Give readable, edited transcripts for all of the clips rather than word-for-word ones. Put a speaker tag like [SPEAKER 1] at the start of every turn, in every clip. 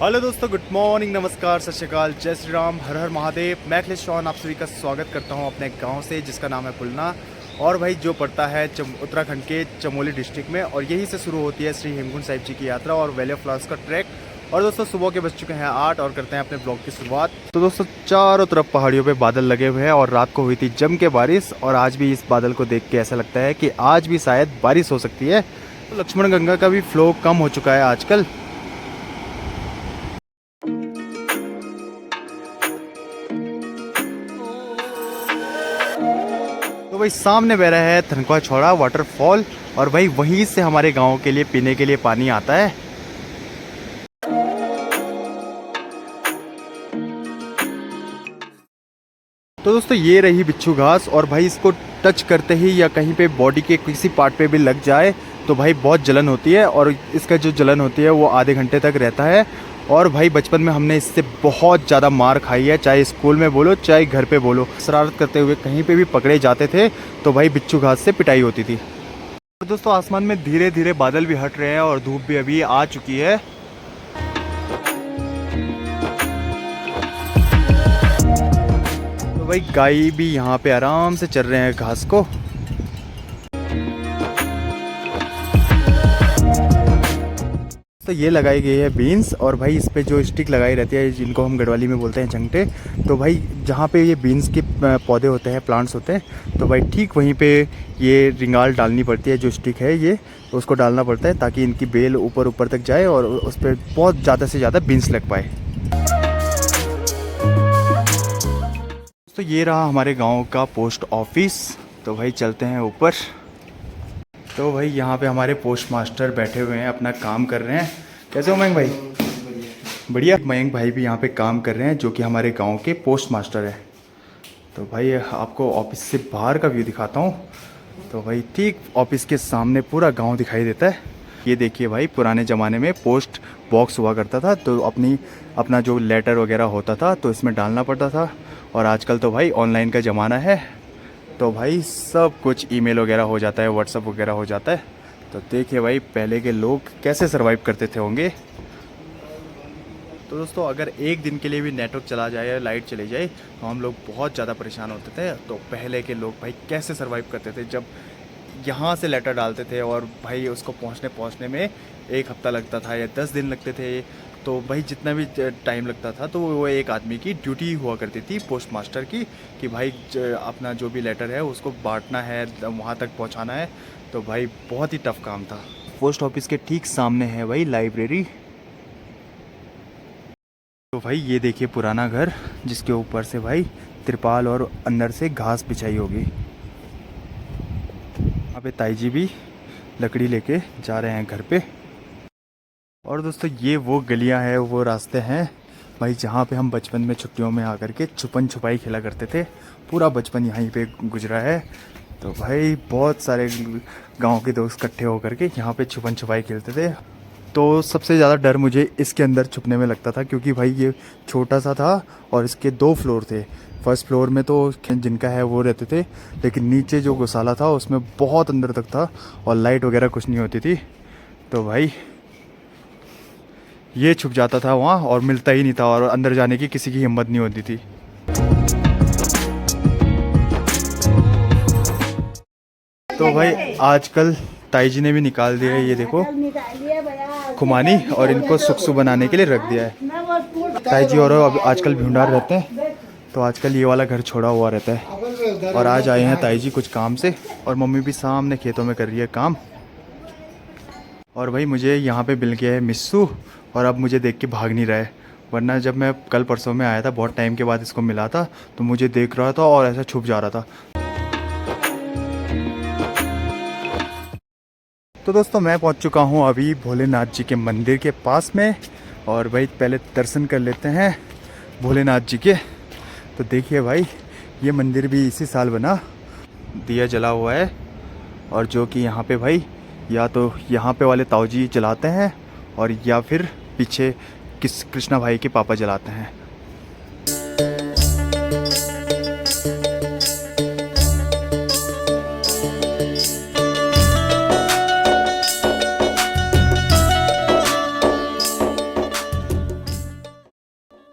[SPEAKER 1] Hello दोस्तों, good morning, नमस्कार, सत श्री अकाल, जय श्री राम, हर हर महादेव। मैं अखिलेश चौहान आप सभी का स्वागत करता हूं अपने गांव से, जिसका नाम है पुलना और भाई जो पड़ता है उत्तराखंड के चमोली डिस्ट्रिक्ट में। और यहीं से शुरू होती है श्री हेमकुंड साहिब जी की यात्रा और वैली ऑफ फ्लावर्स का ट्रैक। और दोस्तों सुबह के बज चुके हैं 8 और करते हैं अपने ब्लॉग की शुरुआत। तो दोस्तों चारों तरफ पहाड़ियों पे बादल लगे हुए हैं और रात को हुई थी जम के बारिश। और आज भी इस बादल को देख के ऐसा लगता है कि आज भी शायद बारिश हो सकती है। तो लक्ष्मण गंगा का भी फ्लो कम हो चुका है आजकल। तो भाई सामने बह रहा है थनकवा छोड़ा वाटरफॉल और भाई वहीं से हमारे गांव के लिए पीने के लिए पानी आता है। तो दोस्तों ये रही बिच्छू घास और भाई इसको टच करते ही या कहीं पे बॉडी के किसी पार्ट पे भी लग जाए तो भाई बहुत जलन होती है। और इसका जो जलन होती है वो आधे घंटे तक रहता है। और भाई बचपन में हमने इससे बहुत ज़्यादा मार खाई है, चाहे स्कूल में बोलो चाहे घर पे बोलो। शरारत करते हुए कहीं पे भी पकड़े जाते थे तो भाई बिच्छू घास से पिटाई होती थी। तो दोस्तों आसमान में धीरे धीरे बादल भी हट रहे हैं और धूप भी अभी आ चुकी है। तो भाई गाय भी यहाँ पे आराम से चर रहे हैं घास को। तो ये लगाई गई है बीन्स और भाई इस पे जो स्टिक लगाई रहती है जिनको हम गढ़वाली में बोलते हैं चंगटे। तो भाई जहाँ पे ये बीन्स के पौधे होते हैं, प्लांट्स होते हैं, तो भाई ठीक वहीं पे ये रिंगाल डालनी पड़ती है। जो स्टिक है ये तो उसको डालना पड़ता है ताकि इनकी बेल ऊपर ऊपर तक जाए और उस पर बहुत ज़्यादा से ज़्यादा बीन्स लग पाए। तो ये रहा हमारे गाँव का पोस्ट ऑफिस। तो भाई चलते हैं ऊपर। तो भाई यहाँ पे हमारे पोस्ट मास्टर बैठे हुए हैं, अपना काम कर रहे हैं। कैसे हो मयंक भाई? बढ़िया। मयंक भाई भी यहाँ पे काम कर रहे हैं जो कि हमारे गांव के पोस्ट मास्टर है। तो भाई आपको ऑफिस से बाहर का व्यू दिखाता हूँ। तो भाई ठीक ऑफिस के सामने पूरा गांव दिखाई देता है। ये देखिए भाई, पुराने ज़माने में पोस्ट बॉक्स हुआ करता था तो अपना जो लेटर वगैरह होता था तो इसमें डालना पड़ता था। और आजकल तो भाई ऑनलाइन का ज़माना है तो भाई सब कुछ ईमेल वगैरह हो जाता है, व्हाट्सअप वगैरह हो जाता है। तो देखिए भाई पहले के लोग कैसे सरवाइव करते थे होंगे। तो दोस्तों अगर एक दिन के लिए भी नेटवर्क चला जाए या लाइट चली जाए तो हम लोग बहुत ज़्यादा परेशान होते थे। तो पहले के लोग भाई कैसे सरवाइव करते थे, जब यहाँ से लेटर डालते थे और भाई उसको पहुँचने में 1 हफ्ता लगता था या 10 दिन लगते थे। तो भाई जितना भी टाइम लगता था तो वो एक आदमी की ड्यूटी हुआ करती थी पोस्ट मास्टर की, कि भाई अपना जो भी लेटर है उसको बांटना है, वहाँ तक पहुँचाना है। तो भाई बहुत ही टफ काम था। पोस्ट ऑफिस के ठीक सामने है भाई लाइब्रेरी। तो भाई ये देखिए पुराना घर जिसके ऊपर से भाई तिरपाल और अंदर से घास बिछाई होगी। यहाँ पे ताई जी भी लकड़ी लेके जा रहे हैं घर पे। और दोस्तों ये वो गलियां हैं, वो रास्ते हैं भाई जहाँ पे हम बचपन में छुट्टियों में आकर के छुपन छुपाई खेला करते थे। पूरा बचपन यहीं पे गुजरा है। तो भाई बहुत सारे गांव के दोस्त इकट्ठे होकर के यहाँ पे छुपन छुपाई खेलते थे। तो सबसे ज़्यादा डर मुझे इसके अंदर छुपने में लगता था क्योंकि भाई ये छोटा सा था और इसके 2 फ्लोर थे। फर्स्ट फ्लोर में तो जिनका है वो रहते थे, लेकिन नीचे जो गौशाला था उसमें बहुत अंदर तक था और लाइट वगैरह कुछ नहीं होती थी। तो भाई ये छुप जाता था वहाँ और मिलता ही नहीं था और अंदर जाने की किसी की हिम्मत नहीं होती थी। तो भाई आजकल ताई जी ने भी निकाल दिया है, ये देखो खुमानी, और इनको सुक्सु बनाने के लिए रख दिया है। ताई जी और अब आजकल भींडार रहते हैं तो आजकल ये वाला घर छोड़ा हुआ रहता है। और आज आए हैं ताई जी कुछ काम से और मम्मी भी सामने खेतों में कर रही है काम। और भाई मुझे यहाँ पे मिल गया है मिस्सू और अब मुझे देख के भाग नहीं रहा है, वरना जब मैं कल परसों में आया था बहुत टाइम के बाद इसको मिला था तो मुझे देख रहा था और ऐसा छुप जा रहा था। तो दोस्तों मैं पहुंच चुका हूं अभी भोलेनाथ जी के मंदिर के पास में। और भाई पहले दर्शन कर लेते हैं भोलेनाथ जी के। तो देखिए भाई ये मंदिर भी इसी साल बना, दिया जला हुआ है। और जो कि यहाँ पे भाई या तो यहाँ पे वाले ताऊ जी जलाते हैं और या फिर पीछे कृष्णा भाई के पापा जलाते हैं।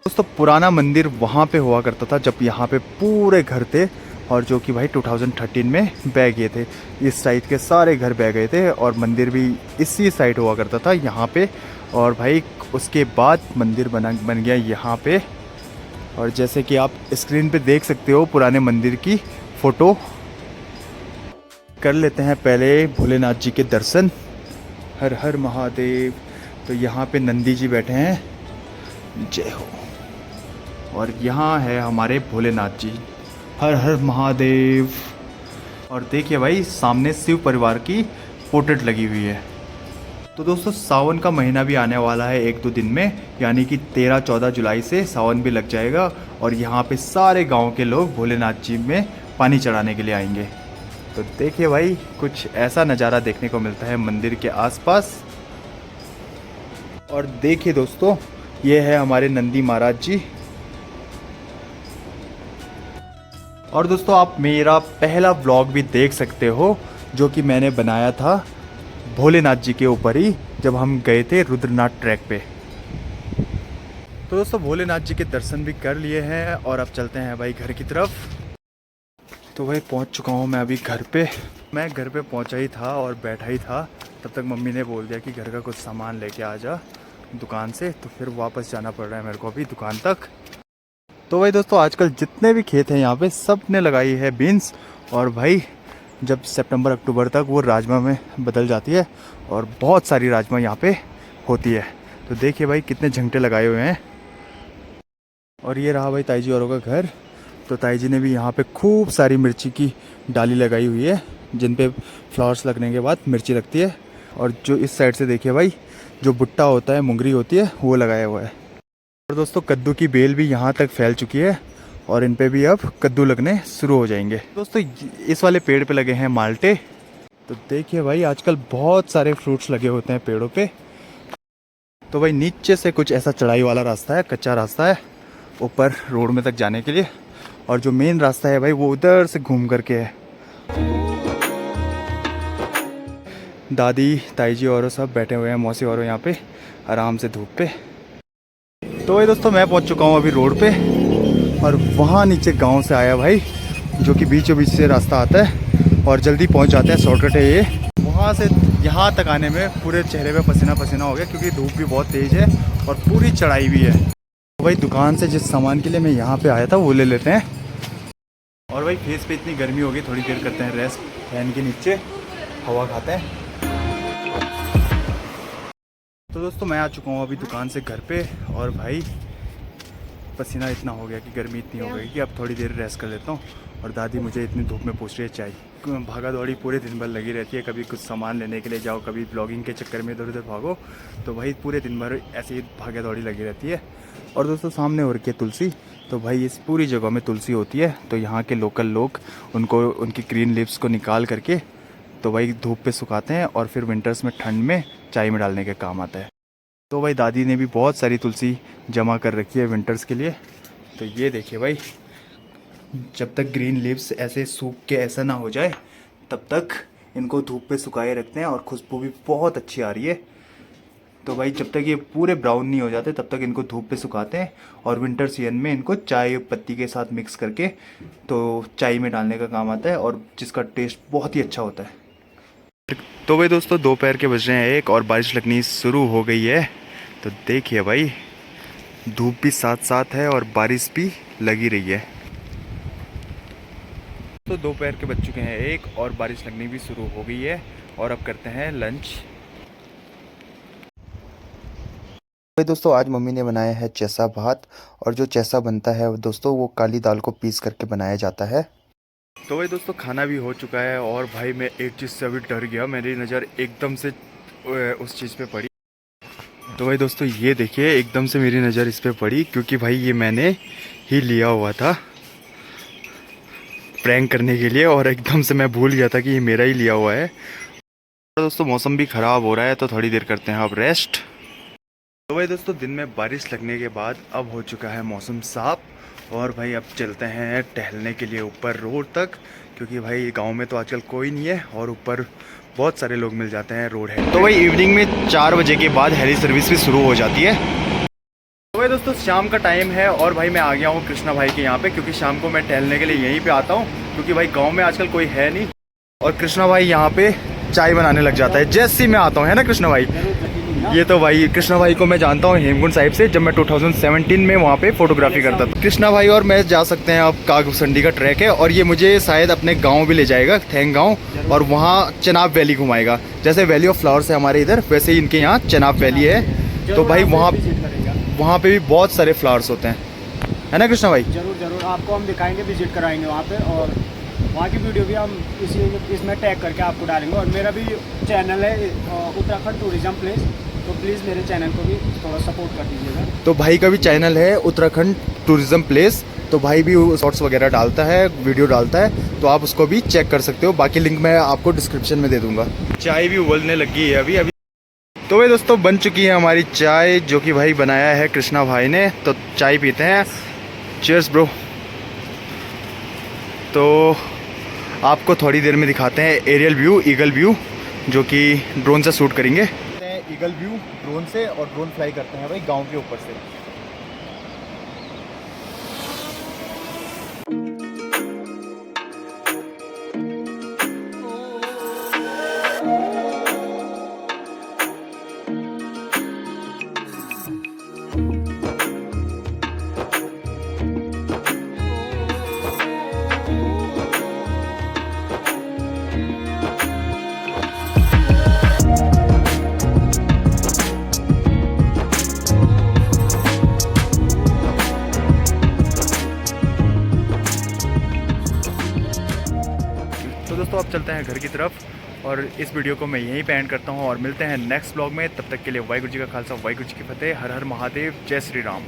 [SPEAKER 1] दोस्तों पुराना मंदिर वहाँ पे हुआ करता था जब यहाँ पे पूरे घर थे, और जो कि भाई 2013 में बह गए थे। इस साइड के सारे घर बह गए थे और मंदिर भी इसी साइड हुआ करता था यहाँ पे। और भाई उसके बाद मंदिर बन गया यहाँ पे। और जैसे कि आप स्क्रीन पे देख सकते हो पुराने मंदिर की फ़ोटो। कर लेते हैं पहले भोलेनाथ जी के दर्शन। हर हर महादेव। तो यहाँ पे नंदी जी बैठे हैं, जय हो। और यहाँ है हमारे भोलेनाथ जी, हर हर महादेव। और देखिए भाई सामने शिव परिवार की पोर्ट्रेट लगी हुई है। तो दोस्तों सावन का महीना भी आने वाला है 1-2 दिन में, यानी कि 13-14 जुलाई से सावन भी लग जाएगा। और यहाँ पे सारे गांव के लोग भोलेनाथ जी में पानी चढ़ाने के लिए आएंगे। तो देखिए भाई कुछ ऐसा नज़ारा देखने को मिलता है मंदिर के आसपास। और देखिए दोस्तों ये है हमारे नंदी महाराज जी। और दोस्तों आप मेरा पहला व्लॉग भी देख सकते हो जो कि मैंने बनाया था भोलेनाथ जी के ऊपर ही, जब हम गए थे रुद्रनाथ ट्रैक पे। तो दोस्तों भोलेनाथ जी के दर्शन भी कर लिए हैं और अब चलते हैं भाई घर की तरफ। तो भाई पहुंच चुका हूं मैं अभी घर पे। मैं घर पे पहुंचा ही था और बैठा ही था, तब तक मम्मी ने बोल दिया कि घर का कुछ सामान लेके आ जा दुकान से। तो फिर वापस जाना पड़ रहा है मेरे को अभी दुकान तक। तो भाई दोस्तों आजकल जितने भी खेत हैं यहाँ पे सब ने लगाई है बीन्स। और भाई जब सितंबर अक्टूबर तक वो राजमा में बदल जाती है और बहुत सारी राजमा यहाँ पे होती है। तो देखिए भाई कितने झंटे लगाए हुए हैं। और ये रहा भाई ताई जी औरों का घर। तो ताई जी ने भी यहाँ पे खूब सारी मिर्ची की डाली लगाई हुई है, जिन पे फ्लावर्स लगने के बाद मिर्ची लगती है। और जो इस साइड से देखिए भाई जो भुट्टा होता है, मुंगरी होती है, वो लगाया हुआ है। और दोस्तों कद्दू की बेल भी यहाँ तक फैल चुकी है और इन पे भी अब कद्दू लगने शुरू हो जाएंगे। दोस्तों इस वाले पेड़ पे लगे हैं माल्टे। तो देखिए भाई आजकल बहुत सारे फ्रूट्स लगे होते हैं पेड़ों पे। तो भाई नीचे से कुछ ऐसा चढ़ाई वाला रास्ता है, कच्चा रास्ता है ऊपर रोड में तक जाने के लिए। और जो मेन रास्ता है भाई वो उधर से घूम करके है। दादी ताई जी और सब बैठे हुए हैं, मौसी और यहाँ पे आराम से धूप पे। तो भाई दोस्तों मैं पहुंच चुका हूं अभी रोड पे। और वहाँ नीचे गांव से आया भाई, जो कि बीचों बीच से रास्ता आता है और जल्दी पहुंच जाते हैं, शॉर्टकट है ये। वहाँ से यहाँ तक आने में पूरे चेहरे पे पसीना पसीना हो गया, क्योंकि धूप भी बहुत तेज़ है और पूरी चढ़ाई भी है। तो भाई दुकान से जिस सामान के लिए मैं यहाँ पे आया था वो ले लेते हैं। और भाई फेस पे इतनी गर्मी हो गई, थोड़ी देर करते हैं रेस्ट फैन के नीचे, हवा खाते हैं। तो दोस्तों मैं आ चुका हूँ अभी दुकान से घर पे। और भाई पसीना इतना हो गया कि गर्मी इतनी हो गई कि अब थोड़ी देर रेस्ट कर लेता हूँ। और दादी मुझे इतनी धूप में पूछ रही है चाय। भागा दौड़ी पूरे दिन भर लगी रहती है, कभी कुछ सामान लेने के लिए जाओ, कभी ब्लॉगिंग के चक्कर में इधर उधर भागो। तो भाई पूरे दिन भर ऐसे ही भागा दौड़ी लगी रहती है। और दोस्तों सामने हो रखी है तुलसी। तो भाई इस पूरी जगह में तुलसी होती है। तो यहाँ के लोकल लोग उनको उनकी ग्रीन लीव्स को निकाल करके तो भाई धूप पे सुखाते हैं और फिर विंटर्स में ठंड में चाय में डालने के काम आता है। तो भाई दादी ने भी बहुत सारी तुलसी जमा कर रखी है विंटर्स के लिए। तो ये देखिए भाई जब तक ग्रीन लीव्स ऐसे सूख के ऐसा ना हो जाए तब तक इनको धूप पे सुखाए रखते हैं। और खुशबू भी बहुत अच्छी आ रही है। तो भाई जब तक ये पूरे ब्राउन नहीं हो जाते तब तक इनको धूप पे सुखाते हैं। और विंटर सीजन में इनको चाय पत्ती के साथ मिक्स करके तो चाय में डालने का काम आता है, और जिसका टेस्ट बहुत ही अच्छा होता है। तो भाई दोस्तों दोपहर के बज रहे हैं 1 और बारिश लगनी शुरू हो गई है। तो देखिए भाई धूप भी साथ साथ है और बारिश भी लगी रही है। तो दोपहर के बज चुके हैं 1 और बारिश लगनी भी शुरू हो गई है। और अब करते हैं लंच। भाई दोस्तों आज मम्मी ने बनाया है चैसा भात। और जो चैसा बनता है दोस्तों वो काली दाल को पीस करके बनाया जाता है। तो भाई दोस्तों खाना भी हो चुका है। और भाई मैं एक चीज़ से अभी डर गया, मेरी नज़र एकदम से उस चीज़ पे पड़ी। तो भाई दोस्तों ये देखिए एकदम से मेरी नज़र इस पे पड़ी, क्योंकि भाई ये मैंने ही लिया हुआ था प्रैंक करने के लिए, और एकदम से मैं भूल गया था कि ये मेरा ही लिया हुआ है। तो दोस्तों मौसम भी ख़राब हो रहा है तो थोड़ी देर करते हैं अब रेस्ट। तो भाई दोस्तों दिन में बारिश लगने के बाद अब हो चुका है मौसम साफ। और भाई अब चलते हैं टहलने के लिए ऊपर रोड तक, क्योंकि भाई गांव में तो आजकल कोई नहीं है और ऊपर बहुत सारे लोग मिल जाते हैं रोड है। तो भाई इवनिंग में 4 बजे के बाद हेली सर्विस भी शुरू हो जाती है। तो भाई दोस्तों शाम का टाइम है और भाई मैं आ गया हूँ कृष्णा भाई के यहाँ पे, क्योंकि शाम को मैं टहलने के लिए यहीं पे आता हूँ, क्योंकि भाई गांव में आजकल कोई है नहीं। और कृष्णा भाई यहाँ पे चाय बनाने लग जाता है जैसे ही मैं आता हूँ, है ना कृष्णा भाई। ये तो भाई कृष्णा भाई को मैं जानता हूँ हेमकुंड साहिब से, जब मैं 2017 में वहाँ पे फोटोग्राफी करता था। कृष्णा भाई और मैं जा सकते हैं, अब कागसंडी का ट्रैक है और ये मुझे शायद अपने गांव भी ले जाएगा, थैंग गांव, और वहाँ चनाब वैली घुमाएगा। जैसे वैली ऑफ फ्लावर्स है हमारे इधर, वैसे ही इनके यहाँ चनाब वैली है। तो भाई वहाँ पे भी बहुत सारे फ्लावर्स होते हैं, है ना कृष्णा भाई।
[SPEAKER 2] जरूर जरूर आपको हम दिखाएंगे, विजिट कराएंगे वहाँ पे, और वहाँ की वीडियो भी हम इसमें टैग करके आपको डालेंगे। और मेरा भी चैनल है उत्तराखंड टूरिज्म प्लेस, तो प्लीज़ मेरे चैनल को भी थोड़ा सपोर्ट कर दीजिएगा।
[SPEAKER 1] तो भाई का भी चैनल है उत्तराखंड टूरिज्म प्लेस, तो भाई भी शॉर्ट्स वगैरह डालता है, वीडियो डालता है, तो आप उसको भी चेक कर सकते हो। बाकी लिंक मैं आपको डिस्क्रिप्शन में दे दूंगा। चाय भी उबलने लगी है अभी। तो भाई दोस्तों बन चुकी है हमारी चाय, जो कि भाई बनाया है कृष्णा भाई ने। तो चाय पीते हैं, चीयर्स ब्रो। तो आपको थोड़ी देर में दिखाते हैं एरियल व्यू, ईगल व्यू, जो कि ड्रोन से शूट करेंगे। ईगल व्यू ड्रोन से, और ड्रोन फ्लाई करते हैं भाई गांव के ऊपर से। तो दोस्तों अब चलते हैं घर की तरफ, और इस वीडियो को मैं यहीं पे एंड करता हूँ, और मिलते हैं नेक्स्ट ब्लॉग में। तब तक के लिए वाहिगुरू जी का खालसा, वाहिगुरू जी की फतेह, हर हर महादेव, जय श्री राम।